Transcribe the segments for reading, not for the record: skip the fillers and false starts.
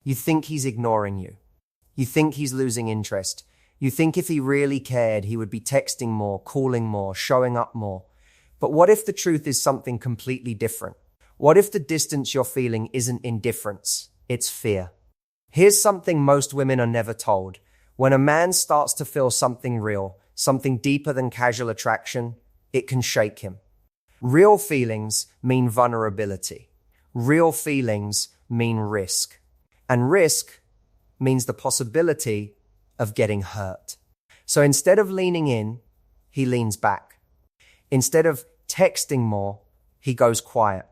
You think he's ignoring you. You think he's losing interest. You think if he really cared, he would be texting more, calling more, showing up more. But what if the truth is something completely different? What if the distance you're feeling isn't indifference, it's fear? Here's something most women are never told. When a man starts to feel something real, something deeper than casual attraction, it can shake him. Real feelings mean vulnerability. Real feelings mean risk. And risk means the possibility of getting hurt. So instead of leaning in, he leans back. Instead of texting more, he goes quiet.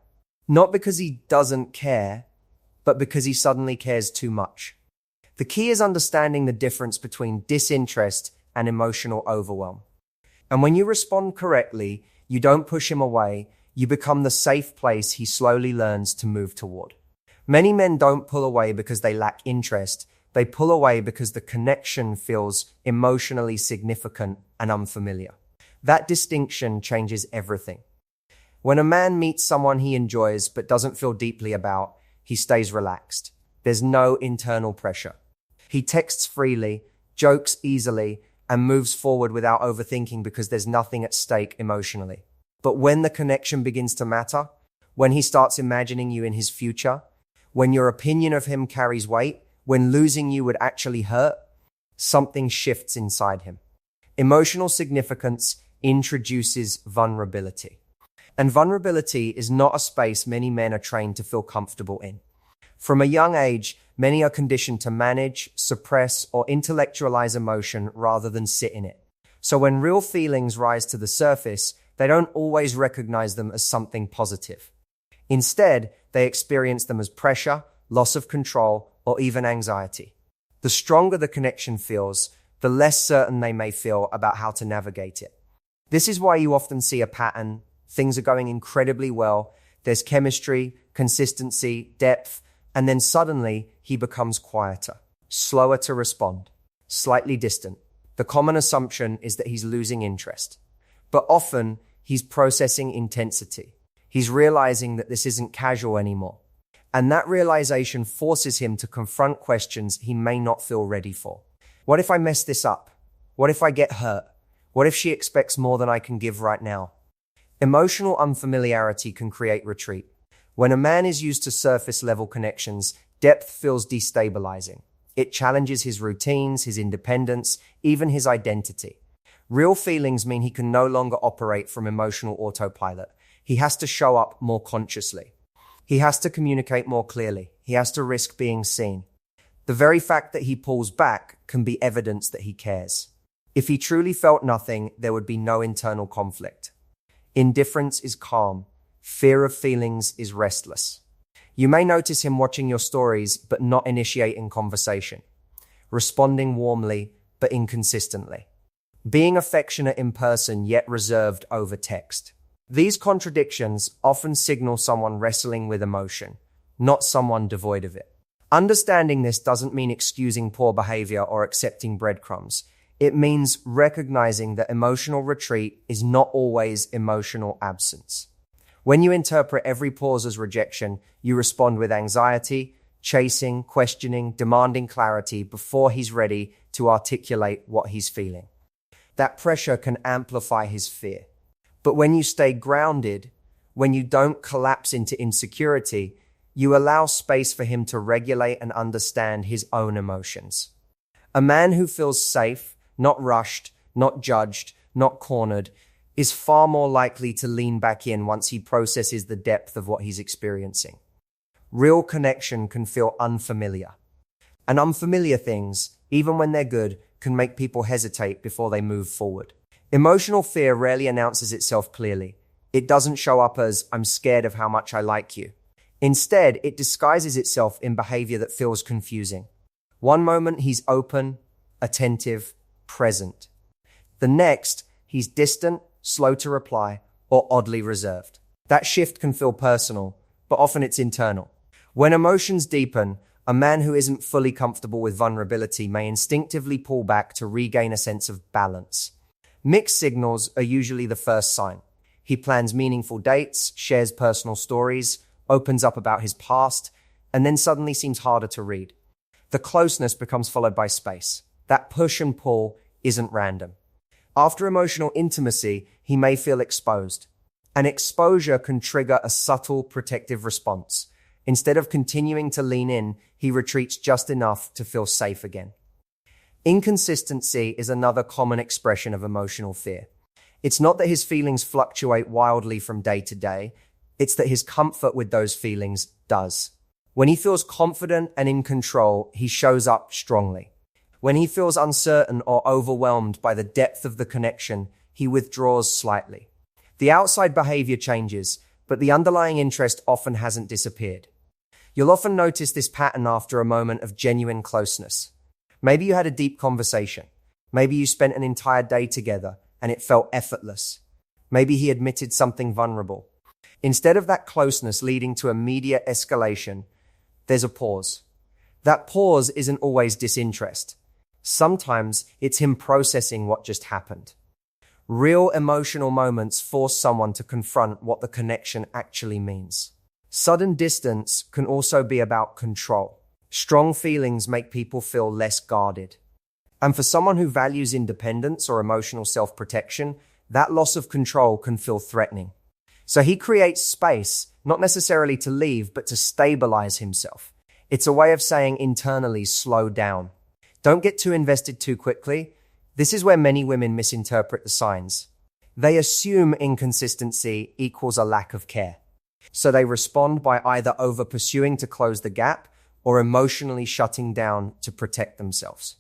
Not because he doesn't care, but because he suddenly cares too much. The key is understanding the difference between disinterest and emotional overwhelm. And when you respond correctly, you don't push him away, you become the safe place he slowly learns to move toward. Many men don't pull away because they lack interest. They pull away because the connection feels emotionally significant and unfamiliar. That distinction changes everything. When a man meets someone he enjoys but doesn't feel deeply about, he stays relaxed. There's no internal pressure. He texts freely, jokes easily, and moves forward without overthinking because there's nothing at stake emotionally. But when the connection begins to matter, when he starts imagining you in his future, when your opinion of him carries weight, when losing you would actually hurt, something shifts inside him. Emotional significance introduces vulnerability. And vulnerability is not a space many men are trained to feel comfortable in. From a young age, many are conditioned to manage, suppress, or intellectualize emotion rather than sit in it. So when real feelings rise to the surface, they don't always recognize them as something positive. Instead, they experience them as pressure, loss of control, or even anxiety. The stronger the connection feels, the less certain they may feel about how to navigate it. This is why you often see a pattern. Things are going incredibly well. There's chemistry, consistency, depth, and then suddenly he becomes quieter, slower to respond, slightly distant. The common assumption is that he's losing interest. But often, he's processing intensity. He's realizing that this isn't casual anymore. And that realization forces him to confront questions he may not feel ready for. What if I mess this up? What if I get hurt? What if she expects more than I can give right now? Emotional unfamiliarity can create retreat. When a man is used to surface-level connections, depth feels destabilizing. It challenges his routines, his independence, even his identity. Real feelings mean he can no longer operate from emotional autopilot. He has to show up more consciously. He has to communicate more clearly. He has to risk being seen. The very fact that he pulls back can be evidence that he cares. If he truly felt nothing, there would be no internal conflict. Indifference is calm. Fear of feelings is restless. You may notice him watching your stories, but not initiating conversation. Responding warmly, but inconsistently. Being affectionate in person, yet reserved over text. These contradictions often signal someone wrestling with emotion, not someone devoid of it. Understanding this doesn't mean excusing poor behavior or accepting breadcrumbs. It means recognizing that emotional retreat is not always emotional absence. When you interpret every pause as rejection, you respond with anxiety, chasing, questioning, demanding clarity before he's ready to articulate what he's feeling. That pressure can amplify his fear. But when you stay grounded, when you don't collapse into insecurity, you allow space for him to regulate and understand his own emotions. A man who feels safe, not rushed, not judged, not cornered, is far more likely to lean back in once he processes the depth of what he's experiencing. Real connection can feel unfamiliar. And unfamiliar things, even when they're good, can make people hesitate before they move forward. Emotional fear rarely announces itself clearly. It doesn't show up as, "I'm scared of how much I like you." Instead, it disguises itself in behavior that feels confusing. One moment, he's open, attentive, present. The next, he's distant, slow to reply, or oddly reserved. That shift can feel personal, but often it's internal. When emotions deepen, a man who isn't fully comfortable with vulnerability may instinctively pull back to regain a sense of balance. Mixed signals are usually the first sign. He plans meaningful dates, shares personal stories, opens up about his past, and then suddenly seems harder to read. The closeness becomes followed by space. That push and pull isn't random. After emotional intimacy, he may feel exposed. An exposure can trigger a subtle protective response. Instead of continuing to lean in, he retreats just enough to feel safe again. Inconsistency is another common expression of emotional fear. It's not that his feelings fluctuate wildly from day to day. It's that his comfort with those feelings does. When he feels confident and in control, he shows up strongly. When he feels uncertain or overwhelmed by the depth of the connection, he withdraws slightly. The outside behavior changes, but the underlying interest often hasn't disappeared. You'll often notice this pattern after a moment of genuine closeness. Maybe you had a deep conversation. Maybe you spent an entire day together and it felt effortless. Maybe he admitted something vulnerable. Instead of that closeness leading to immediate escalation, there's a pause. That pause isn't always disinterest. Sometimes it's him processing what just happened. Real emotional moments force someone to confront what the connection actually means. Sudden distance can also be about control. Strong feelings make people feel less guarded. And for someone who values independence or emotional self-protection, that loss of control can feel threatening. So he creates space, not necessarily to leave, but to stabilize himself. It's a way of saying internally, slow down. Don't get too invested too quickly. This is where many women misinterpret the signs. They assume inconsistency equals a lack of care. So they respond by either over-pursuing to close the gap or emotionally shutting down to protect themselves.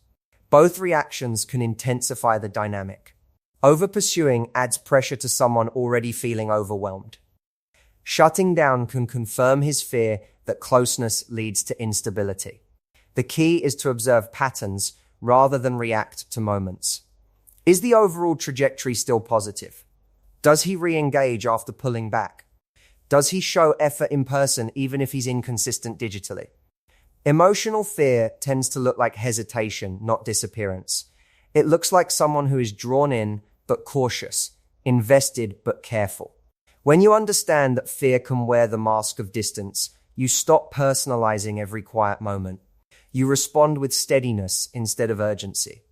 Both reactions can intensify the dynamic. Over-pursuing adds pressure to someone already feeling overwhelmed. Shutting down can confirm his fear that closeness leads to instability. The key is to observe patterns rather than react to moments. Is the overall trajectory still positive? Does he re-engage after pulling back? Does he show effort in person even if he's inconsistent digitally? Emotional fear tends to look like hesitation, not disappearance. It looks like someone who is drawn in but cautious, invested but careful. When you understand that fear can wear the mask of distance, you stop personalizing every quiet moment. You respond with steadiness instead of urgency.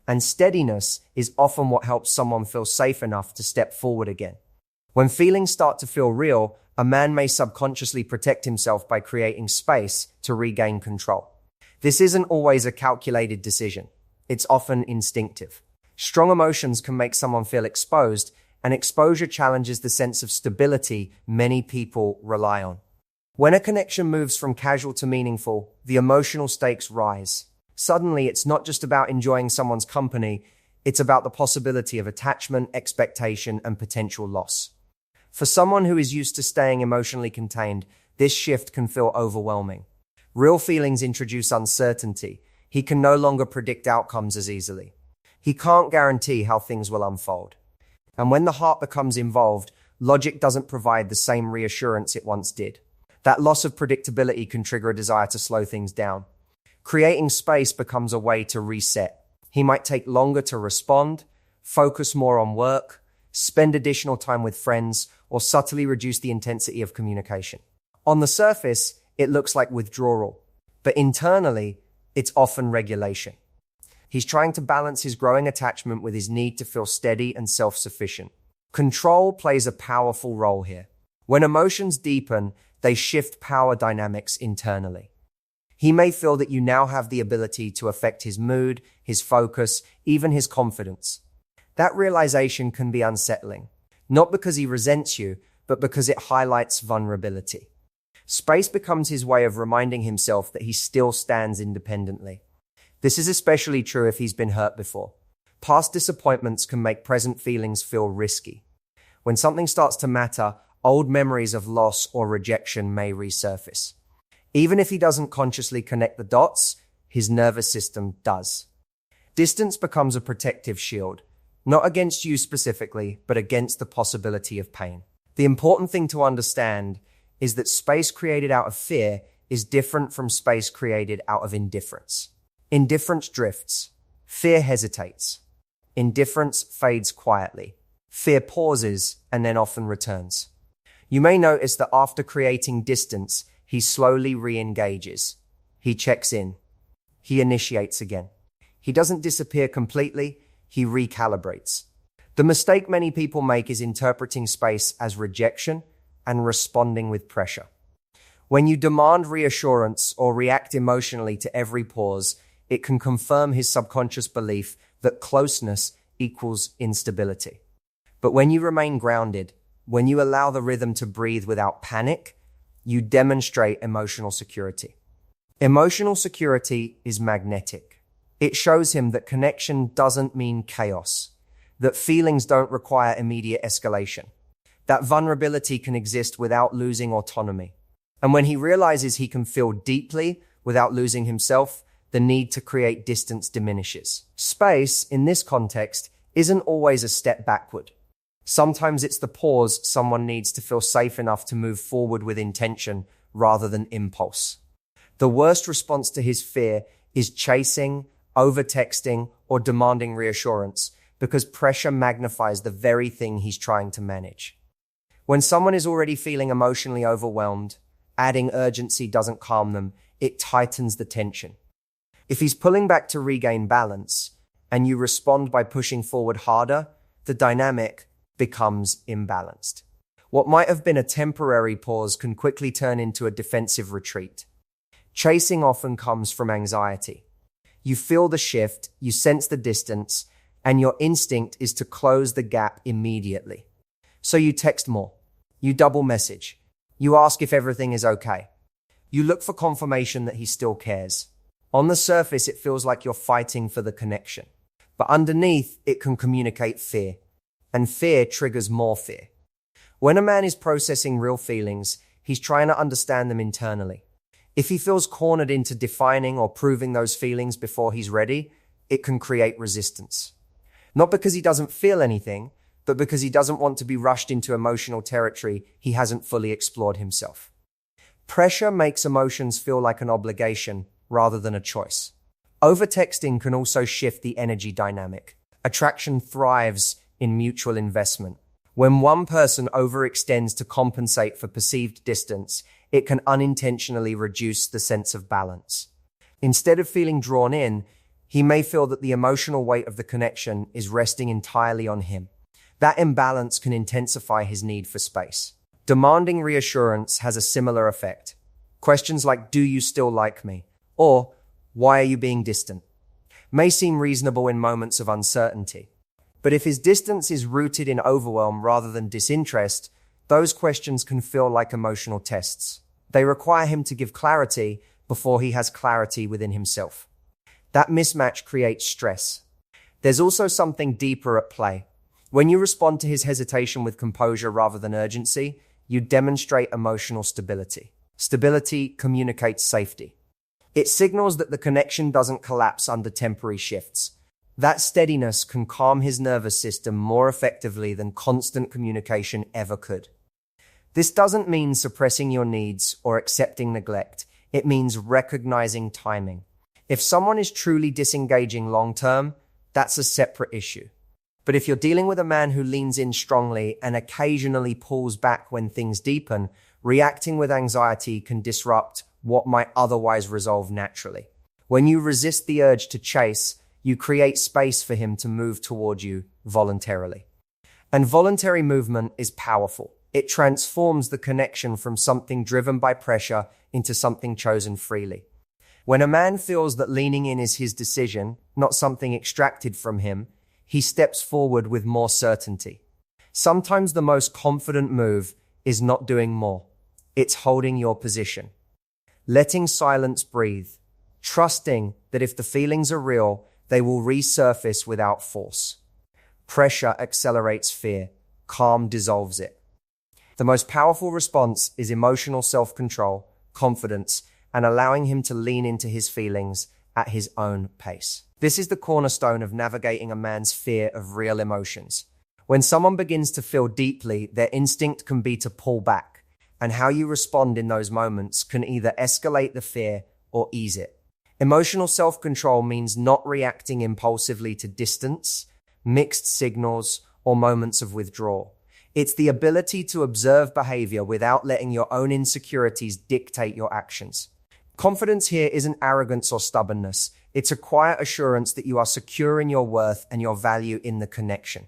And steadiness is often what helps someone feel safe enough to step forward again. When feelings start to feel real, a man may subconsciously protect himself by creating space to regain control. This isn't always a calculated decision. It's often instinctive. Strong emotions can make someone feel exposed, and exposure challenges the sense of stability many people rely on. When a connection moves from casual to meaningful, the emotional stakes rise. Suddenly, it's not just about enjoying someone's company, it's about the possibility of attachment, expectation, and potential loss. For someone who is used to staying emotionally contained, this shift can feel overwhelming. Real feelings introduce uncertainty. He can no longer predict outcomes as easily. He can't guarantee how things will unfold. And when the heart becomes involved, logic doesn't provide the same reassurance it once did. That loss of predictability can trigger a desire to slow things down. Creating space becomes a way to reset. He might take longer to respond, focus more on work, spend additional time with friends, or subtly reduce the intensity of communication. On the surface, it looks like withdrawal, but internally, it's often regulation. He's trying to balance his growing attachment with his need to feel steady and self-sufficient. Control plays a powerful role here. When emotions deepen, they shift power dynamics internally. He may feel that you now have the ability to affect his mood, his focus, even his confidence. That realization can be unsettling, not because he resents you, but because it highlights vulnerability. Space becomes his way of reminding himself that he still stands independently. This is especially true if he's been hurt before. Past disappointments can make present feelings feel risky. When something starts to matter, old memories of loss or rejection may resurface. Even if he doesn't consciously connect the dots, his nervous system does. Distance becomes a protective shield, not against you specifically, but against the possibility of pain. The important thing to understand is that space created out of fear is different from space created out of indifference. Indifference drifts. Fear hesitates. Indifference fades quietly. Fear pauses and then often returns. You may notice that after creating distance, he slowly re-engages. He checks in. he initiates again. He doesn't disappear completely, he recalibrates. The mistake many people make is interpreting space as rejection and responding with pressure. When you demand reassurance or react emotionally to every pause, it can confirm his subconscious belief that closeness equals instability. But when you remain grounded, when you allow the rhythm to breathe without panic, you demonstrate emotional security. Emotional security is magnetic. It shows him that connection doesn't mean chaos, that feelings don't require immediate escalation, that vulnerability can exist without losing autonomy. And when he realizes he can feel deeply without losing himself, the need to create distance diminishes. Space, in this context, isn't always a step backward. Sometimes it's the pause someone needs to feel safe enough to move forward with intention rather than impulse. The worst response to his fear is chasing, over-texting, or demanding reassurance because pressure magnifies the very thing he's trying to manage. When someone is already feeling emotionally overwhelmed, adding urgency doesn't calm them, it tightens the tension. If he's pulling back to regain balance, and you respond by pushing forward harder, the dynamic becomes imbalanced. What might have been a temporary pause can quickly turn into a defensive retreat. Chasing often comes from anxiety. You feel the shift, you sense the distance, and your instinct is to close the gap immediately. So you text more, you double message, you ask if everything is okay. You look for confirmation that he still cares. On the surface, it feels like you're fighting for the connection. But underneath, it can communicate fear. And fear triggers more fear. When a man is processing real feelings, he's trying to understand them internally. If he feels cornered into defining or proving those feelings before he's ready, it can create resistance. Not because he doesn't feel anything, but because he doesn't want to be rushed into emotional territory he hasn't fully explored himself. Pressure makes emotions feel like an obligation rather than a choice. Overtexting can also shift the energy dynamic. Attraction thrives in mutual investment. When one person overextends to compensate for perceived distance, it can unintentionally reduce the sense of balance. Instead of feeling drawn in, he may feel that the emotional weight of the connection is resting entirely on him. That imbalance can intensify his need for space. Demanding reassurance has a similar effect. Questions like, "Do you still like me?" or "Why are you being distant?" may seem reasonable in moments of uncertainty. But if his distance is rooted in overwhelm rather than disinterest, those questions can feel like emotional tests. They require him to give clarity before he has clarity within himself. That mismatch creates stress. There's also something deeper at play. When you respond to his hesitation with composure rather than urgency, you demonstrate emotional stability. Stability communicates safety. It signals that the connection doesn't collapse under temporary shifts. That steadiness can calm his nervous system more effectively than constant communication ever could. This doesn't mean suppressing your needs or accepting neglect. It means recognizing timing. If someone is truly disengaging long-term, that's a separate issue. But if you're dealing with a man who leans in strongly and occasionally pulls back when things deepen, reacting with anxiety can disrupt what might otherwise resolve naturally. When you resist the urge to chase, you create space for him to move toward you voluntarily. And voluntary movement is powerful. It transforms the connection from something driven by pressure into something chosen freely. When a man feels that leaning in is his decision, not something extracted from him, he steps forward with more certainty. Sometimes the most confident move is not doing more. It's holding your position. Letting silence breathe. Trusting that if the feelings are real, they will resurface without force. Pressure accelerates fear. Calm dissolves it. The most powerful response is emotional self-control, confidence, and allowing him to lean into his feelings at his own pace. This is the cornerstone of navigating a man's fear of real emotions. When someone begins to feel deeply, their instinct can be to pull back, and how you respond in those moments can either escalate the fear or ease it. Emotional self-control means not reacting impulsively to distance, mixed signals, or moments of withdrawal. It's the ability to observe behavior without letting your own insecurities dictate your actions. Confidence here isn't arrogance or stubbornness. It's a quiet assurance that you are secure in your worth and your value in the connection.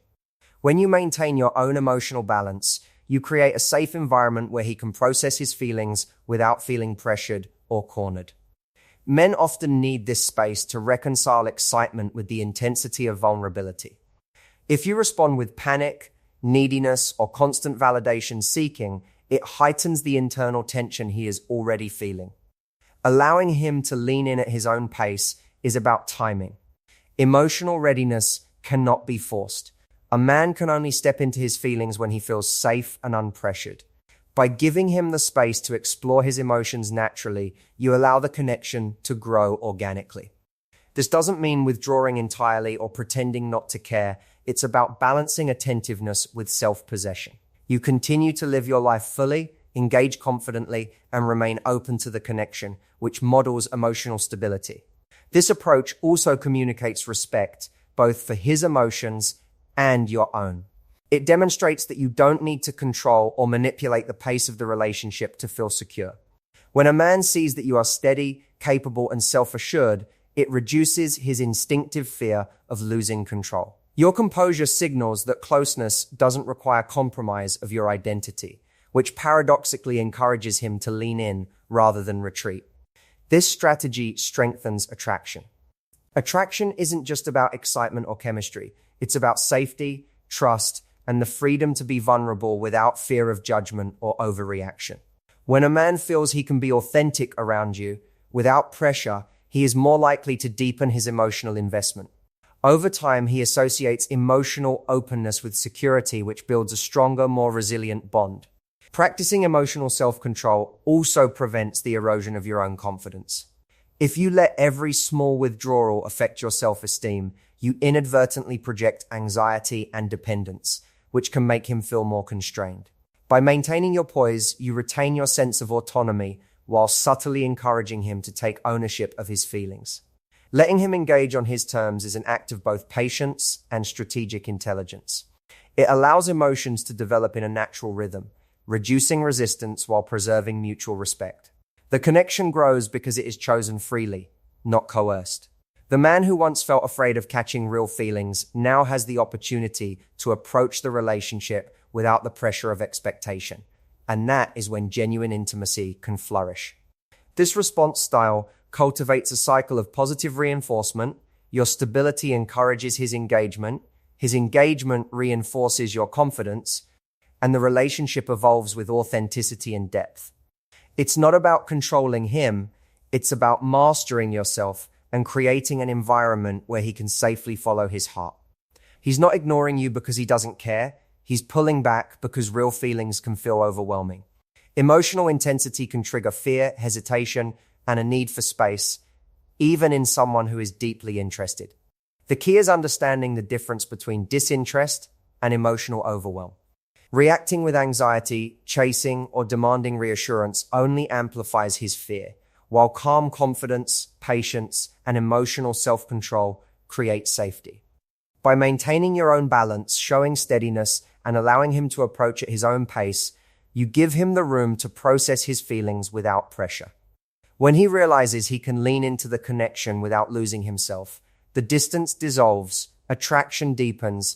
When you maintain your own emotional balance, you create a safe environment where he can process his feelings without feeling pressured or cornered. Men often need this space to reconcile excitement with the intensity of vulnerability. If you respond with panic, neediness, or constant validation seeking, it heightens the internal tension he is already feeling. Allowing him to lean in at his own pace is about timing. Emotional readiness cannot be forced. A man can only step into his feelings when he feels safe and unpressured. By giving him the space to explore his emotions naturally, you allow the connection to grow organically. This doesn't mean withdrawing entirely or pretending not to care. It's about balancing attentiveness with self-possession. You continue to live your life fully, engage confidently, and remain open to the connection, which models emotional stability. This approach also communicates respect, both for his emotions and your own. It demonstrates that you don't need to control or manipulate the pace of the relationship to feel secure. When a man sees that you are steady, capable, and self-assured, it reduces his instinctive fear of losing control. Your composure signals that closeness doesn't require compromise of your identity, which paradoxically encourages him to lean in rather than retreat. This strategy strengthens attraction. Attraction isn't just about excitement or chemistry. It's about safety, trust, and the freedom to be vulnerable without fear of judgment or overreaction. When a man feels he can be authentic around you, without pressure, he is more likely to deepen his emotional investment. Over time, he associates emotional openness with security, which builds a stronger, more resilient bond. Practicing emotional self-control also prevents the erosion of your own confidence. If you let every small withdrawal affect your self-esteem, you inadvertently project anxiety and dependence, which can make him feel more constrained. By maintaining your poise, you retain your sense of autonomy while subtly encouraging him to take ownership of his feelings. Letting him engage on his terms is an act of both patience and strategic intelligence. It allows emotions to develop in a natural rhythm, reducing resistance while preserving mutual respect. The connection grows because it is chosen freely, not coerced. The man who once felt afraid of catching real feelings now has the opportunity to approach the relationship without the pressure of expectation. And that is when genuine intimacy can flourish. This response style cultivates a cycle of positive reinforcement. Your stability encourages his engagement reinforces your confidence, and the relationship evolves with authenticity and depth. It's not about controlling him, it's about mastering yourself and creating an environment where he can safely follow his heart. He's not ignoring you because he doesn't care. He's pulling back because real feelings can feel overwhelming. Emotional intensity can trigger fear, hesitation, and a need for space, even in someone who is deeply interested. The key is understanding the difference between disinterest and emotional overwhelm. Reacting with anxiety, chasing, or demanding reassurance only amplifies his fear, while calm confidence, patience, and emotional self-control create safety. By maintaining your own balance, showing steadiness, and allowing him to approach at his own pace, you give him the room to process his feelings without pressure. When he realizes he can lean into the connection without losing himself, the distance dissolves, attraction deepens,